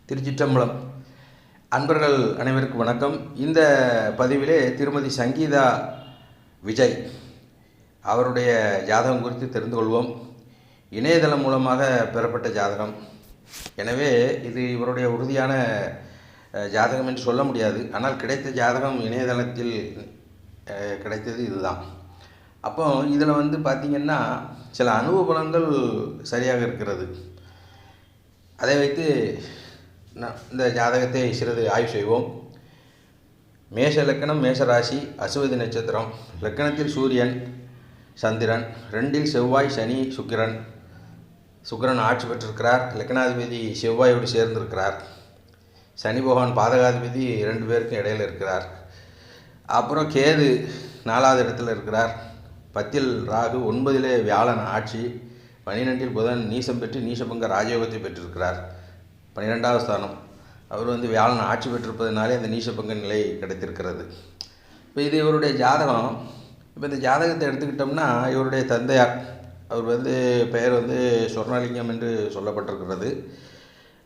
திருச்சிற்றம்பலம். அன்பர்கள் அனைவருக்கும் வணக்கம். இந்த பதிவிலே திருமதி சங்கீதா விஜய் அவருடைய ஜாதகம் குறித்து தெரிந்து கொள்வோம். இணையதளம் மூலமாக பெறப்பட்ட ஜாதகம். எனவே இது இவருடைய உறுதியான ஜாதகம் என்று சொல்ல முடியாது. ஆனால் கிடைத்த ஜாதகம் இணையதளத்தில் கிடைத்தது இதுதான். அப்போ இதில் பார்த்திங்கன்னா சில அனுபவங்கள் சரியாக இருக்கிறது. அதை வைத்து இந்த ஜாதகத்தை சிறிது ஆய்வு செய்வோம். மேஷ லக்கணம், மேஷ ராசி, அசுவதி நட்சத்திரம். லக்கணத்தில் சூரியன், சந்திரன், 2இல் செவ்வாய், சனி, சுக்கிரன். சுக்கிரன் ஆட்சி பெற்றிருக்கிறார். லக்கணாதிபதி செவ்வாயோடு சேர்ந்திருக்கிறார். சனி பகவான் பாதகாதிபதி 2 பேருக்கும் இடையில் இருக்கிறார். அப்புறம் கேது 4வது இடத்துல இருக்கிறார். 10இல் ராகு, 9இலே வியாழன் ஆட்சி, 12இல் புதன் நீசம் பெற்று நீசபங்க ராஜயோகத்தை பெற்றிருக்கிறார். 12வது ஸ்தானம். அவர் வியாழன் ஆட்சி பெற்றிருப்பதனாலே அந்த நீசபங்க நிலை கிடைத்திருக்கிறது. இப்போ இது இவருடைய ஜாதகம். இப்போ இந்த ஜாதகத்தை எடுத்துக்கிட்டோம்னா இவருடைய தந்தையார் அவர் பெயர் சொர்ணலிங்கம் என்று சொல்லப்பட்டிருக்கிறது.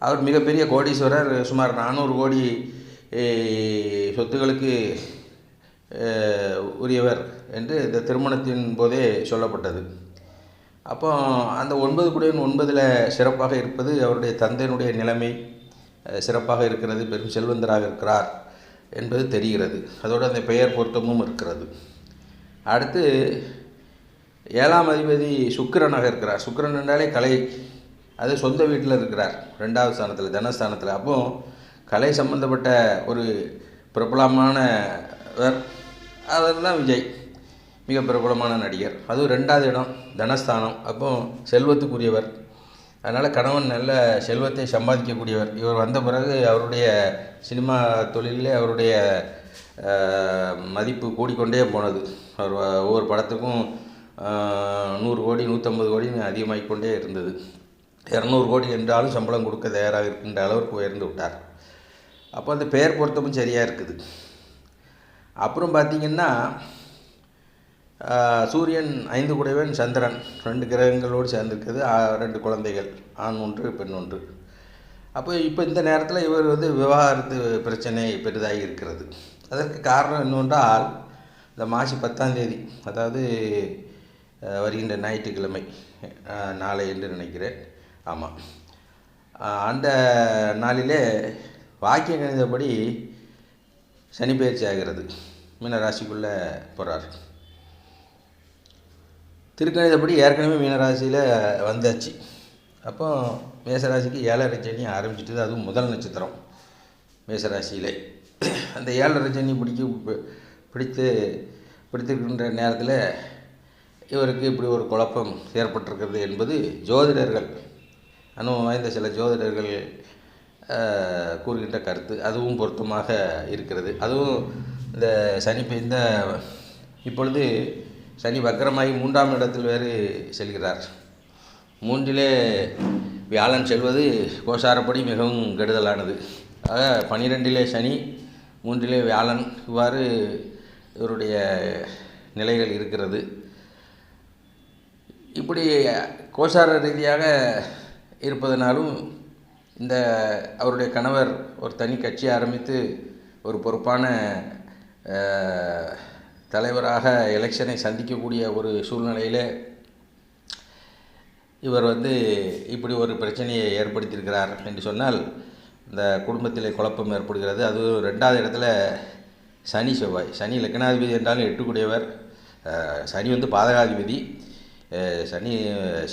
அவர் மிகப்பெரிய கோடீஸ்வரர். சுமார் 400 கோடி சொத்துக்களுக்கு உரியவர் என்று இந்த திருமணத்தின் போதே சொல்லப்பட்டது. அப்போ அந்த 9 கூடையும் 9இல் சிறப்பாக இருப்பது அவருடைய தந்தையினுடைய நிலைமை சிறப்பாக இருக்கிறது. பெரும் செல்வந்தராக இருக்கிறார் என்பது தெரிகிறது. அதோடு அந்த பெயர் பொருத்தமும் இருக்கிறது. அடுத்து 7ஆம் அதிபதி சுக்கிரனாக இருக்கிறார். சுக்கிரன் என்றாலே கலை. அது சொந்த வீட்டில் இருக்கிறார், 2வது ஸ்தானத்தில், தனஸ்தானத்தில். அப்போது கலை சம்பந்தப்பட்ட ஒரு பிரபலமானவர். அவர் தான் விஜய், மிக பிரபலமான நடிகர். அதுவும் 2வது இடம் தனஸ்தானம். அப்போ செல்வத்துக்குரியவர். அதனால் கணவன் நல்ல செல்வத்தை சம்பாதிக்கக்கூடியவர். இவர் வந்த பிறகு அவருடைய சினிமா தொழிலே அவருடைய மதிப்பு கூடிக்கொண்டே போனது. அவர் ஒவ்வொரு படத்துக்கும் 100 கோடி 150 கோடின்னு அதிகமாகிக்கொண்டே இருந்தது. 200 கோடி என்றாலும் சம்பளம் கொடுக்க தயாராக இருக்கின்ற அளவுக்கு உயர்ந்து விட்டார். அப்போ அந்த பெயர் பொருத்தமும் சரியாக இருக்குது. அப்புறம் பார்த்திங்கன்னா சூரியன் 5 கூடையவன், சந்திரன் 2 கிரகங்களோடு சேர்ந்திருக்குது. 2 குழந்தைகள், ஆண் 1 பெண் 1. அப்போ இப்போ இந்த நேரத்தில் இவர் விவாகரத்து பிரச்சனை பெரிதாகி இருக்கிறது. அதற்கு காரணம் என்னவென்றால் இந்த மாசி 10ஆம் தேதி, அதாவது வருகின்ற ஞாயிற்றுக்கிழமை, நாளை என்று நினைக்கிறேன். ஆமாம், அந்த நாளிலே வாக்கிய கணிதப்படி சனி பயிற்சி ஆகிறது. மீன ராசிக்குள்ளே போகிறார். திருக்கணிதப்படி ஏற்கனவே மீனராசியில் வந்தாச்சு. அப்போ மேசராசிக்கு 7.5 சனி ஆரம்பிச்சிட்டது. அதுவும் முதல் நட்சத்திரம் மேசராசியிலே. அந்த 7.5 சனி பிடித்திருக்கின்ற நேரத்தில் இவருக்கு இப்படி ஒரு குழப்பம் ஏற்பட்டிருக்கிறது என்பது ஜோதிடர்கள், அனுபவம் வாய்ந்த சில ஜோதிடர்கள் கூறுகின்ற கருத்து. அதுவும் பொருத்தமாக இருக்கிறது. அதுவும் இந்த சனி இப்பொழுது சனி வக்கரமாகி 3ஆம் இடத்தில் வேறு செல்கிறார். 3இலே வியாழன் செல்வது கோசாரப்படி மிகவும் கெடுதலானது. ஆக 12இலே சனி, 3இலே வியாழன், இவ்வாறு இவருடைய நிலைகள் இருக்கிறது. இப்படி கோசார ரீதியாக இருப்பதனாலும் இந்த அவருடைய கணவர் ஒரு தனி கட்சி ஆரம்பித்து ஒரு பொறுப்பான தலைவராக எலெக்ஷனை சந்திக்கக்கூடிய ஒரு சூழ்நிலையில் இவர் இப்படி ஒரு பிரச்சனையை ஏற்படுத்தியிருக்கிறார் என்று சொன்னால் இந்த குடும்பத்தில் குழப்பம் ஏற்படுகிறது. அது 2வது இடத்துல சனி செவ்வாய். சனி லக்னாதிபதி என்றாலும் 8 கூடையவர். சனி பாதகாதிபதி.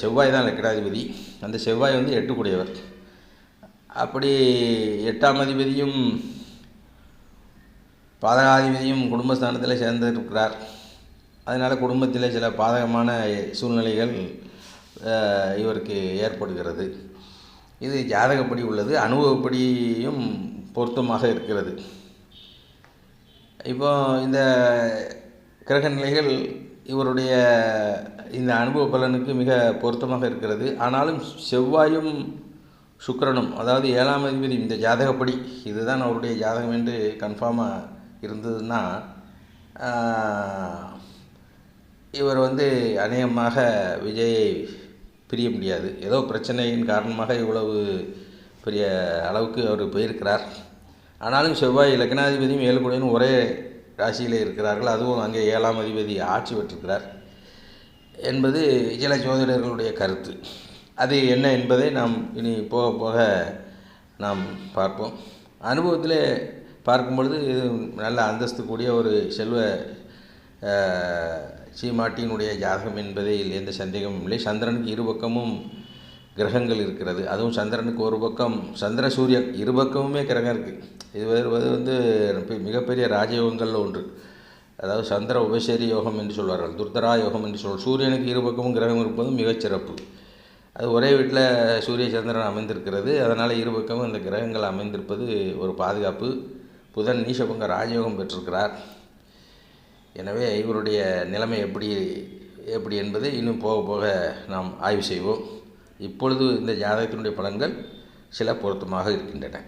செவ்வாய் தான் லக்னாதிபதி. அந்த செவ்வாய் 8 கூடையவர். அப்படி 8ஆம் அதிபதியும் பாதகாதிபதியும் குடும்பஸ்தானத்தில் சேர்ந்திருக்கிறார். அதனால் குடும்பத்தில் சில பாதகமான சூழ்நிலைகள் இவருக்கு ஏற்படுகிறது. இது ஜாதகப்படி உள்ளது. அனுபவப்படியும் பொருத்தமாக இருக்கிறது. இப்போ இந்த கிரக நிலைகள் இவருடைய இந்த அனுபவ பலனுக்கு மிக பொருத்தமாக இருக்கிறது. ஆனாலும் செவ்வாயும் சுக்கிரனும், அதாவது 7ஆம் அதிபதி, இந்த ஜாதகப்படி இதுதான் அவருடைய ஜாதகம் என்று கன்ஃபார்மாக இருந்ததுன்னா இவர் அநேகமாக விஜயை பிரிய முடியாது. ஏதோ பிரச்சனையின் காரணமாக இவ்வளவு பெரிய அளவுக்கு அவர் போயிருக்கிறார். ஆனாலும் செவ்வாய் லக்னாதிபதியும் 7 கூடையும் ஒரே ராசியில் இருக்கிறார்கள். அதுவும் அங்கே 7ஆம் அதிபதி ஆட்சி பெற்றிருக்கிறார் என்பது சில ஜோதிடர்களுடைய கருத்து. அது என்ன என்பதை நாம் இனி போக போக நாம் பார்ப்போம். அனுபவத்தில் பார்க்கும் பொழுது இது நல்ல அந்தஸ்து கூடிய ஒரு செல்வ சீமாட்டியினுடைய ஜாதகம் என்பதில் எந்த சந்தேகமும் இல்லை. சந்திரனுக்கு இருபக்கமும் கிரகங்கள் இருக்கிறது. அதுவும் சந்திரனுக்கு ஒரு பக்கம் சந்திர சூரியன் இருபக்கமுமே கிரகம் இருக்குது. இது வந்து மிகப்பெரிய ராஜயோகங்களில் ஒன்று. அதாவது சந்திர உபசேரி யோகம் என்று சொல்வார்கள், துர்தரா யோகம் என்று சொல்வார்கள். சூரியனுக்கு இருபக்கமும் கிரகம் இருப்பதும் மிகச்சிறப்பு. அது ஒரே வீட்டில் சூரிய சந்திரன் அமைந்திருக்கிறது. அதனால் இருபக்கமும் இந்த கிரகங்கள் அமைந்திருப்பது ஒரு பாதுகாப்பு. புதன் நீசபங்க ராஜயோகம் பெற்றிருக்கிறார். எனவே இவருடைய நிலைமை எப்படி என்பதை இன்னும் போக போக நாம் ஆய்வு செய்வோம். இப்பொழுது இந்த ஜாதகத்தினுடைய பலன்கள் சில பொருத்தமாக இருக்கின்றன.